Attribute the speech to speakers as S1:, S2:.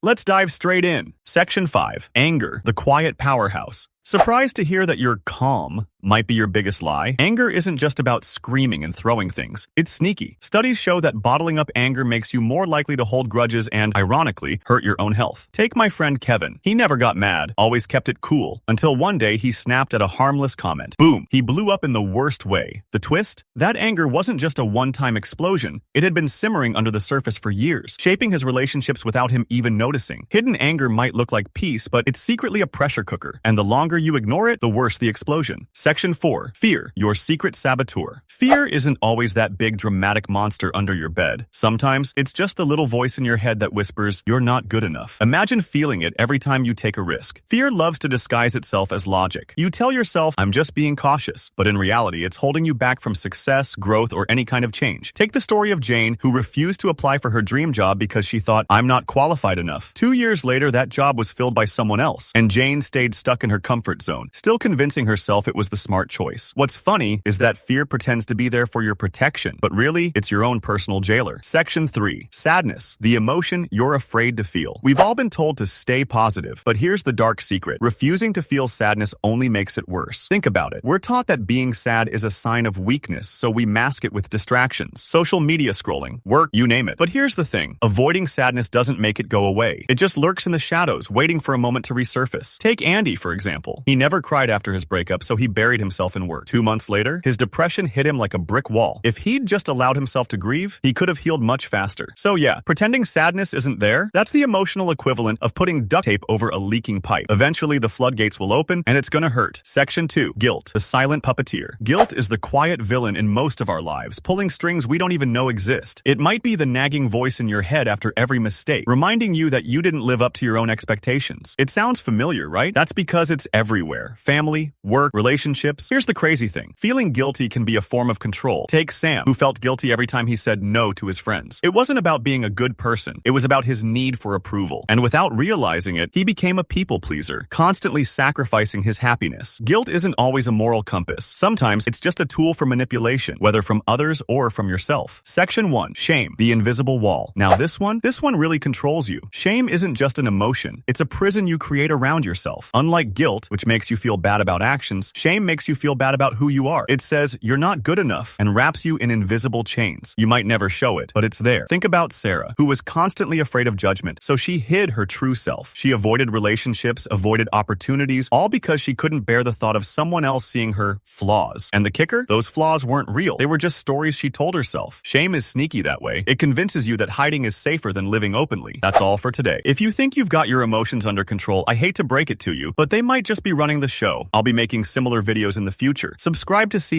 S1: Let's dive straight in. Section 5. Anger, the quiet powerhouse. Surprised to hear that you're calm might be your biggest lie? Anger isn't just about screaming and throwing things. It's sneaky. Studies show that bottling up anger makes you more likely to hold grudges and, ironically, hurt your own health. Take my friend Kevin. He never got mad, always kept it cool, until one day he snapped at a harmless comment. Boom! He blew up in the worst way. The twist? That anger wasn't just a one-time explosion. It had been simmering under the surface for years, shaping his relationships without him even noticing. Hidden anger might look like peace, but it's secretly a pressure cooker, and the longer you ignore it, the worse the explosion. Section 4. Fear, your secret saboteur. Fear isn't always that big dramatic monster under your bed. Sometimes, it's just the little voice in your head that whispers, "You're not good enough." Imagine feeling it every time you take a risk. Fear loves to disguise itself as logic. You tell yourself, "I'm just being cautious," but in reality, it's holding you back from success, growth, or any kind of change. Take the story of Jane, who refused to apply for her dream job because she thought, "I'm not qualified enough." 2 years later, that job was filled by someone else, and Jane stayed stuck in her comfort zone, still convincing herself it was the smart choice. What's funny is that fear pretends to be there for your protection, but really, it's your own personal jailer. Section 3. Sadness, the emotion you're afraid to feel. We've all been told to stay positive, but here's the dark secret. Refusing to feel sadness only makes it worse. Think about it. We're taught that being sad is a sign of weakness, so we mask it with distractions, social media scrolling, work, you name it. But here's the thing. Avoiding sadness doesn't make it go away. It just lurks in the shadows, waiting for a moment to resurface. Take Andy, for example. He never cried after his breakup, so he buried himself in work. 2 months later, his depression hit him like a brick wall. If he'd just allowed himself to grieve, he could have healed much faster. So yeah, pretending sadness isn't there, that's the emotional equivalent of putting duct tape over a leaking pipe. Eventually, the floodgates will open, and it's gonna hurt. Section 2. Guilt, the silent puppeteer. Guilt is the quiet villain in most of our lives, pulling strings we don't even know exist. It might be the nagging voice in your head after every mistake, reminding you that you didn't live up to your own expectations. It sounds familiar, right? That's because it's everywhere. Family, work, relationships. Here's the crazy thing. Feeling guilty can be a form of control. Take Sam, who felt guilty every time he said no to his friends. It wasn't about being a good person. It was about his need for approval. And without realizing it, he became a people pleaser, constantly sacrificing his happiness. Guilt isn't always a moral compass. Sometimes it's just a tool for manipulation, whether from others or from yourself. Section 1. Shame, the invisible wall. Now this one really controls you. Shame isn't just an emotion. It's a prison you create around yourself. Unlike guilt, which makes you feel bad about actions, shame makes you feel bad about who you are. It says you're not good enough and wraps you in invisible chains. You might never show it, but it's there. Think about Sarah, who was constantly afraid of judgment, so she hid her true self. She avoided relationships, avoided opportunities, all because she couldn't bear the thought of someone else seeing her flaws. And the kicker? Those flaws weren't real. They were just stories she told herself. Shame is sneaky that way. It convinces you that hiding is safer than living openly. That's all for today. If you think you've got your emotions under control, I hate to break it to you, but they might just be running the show. I'll be making similar videos in the future. Subscribe to see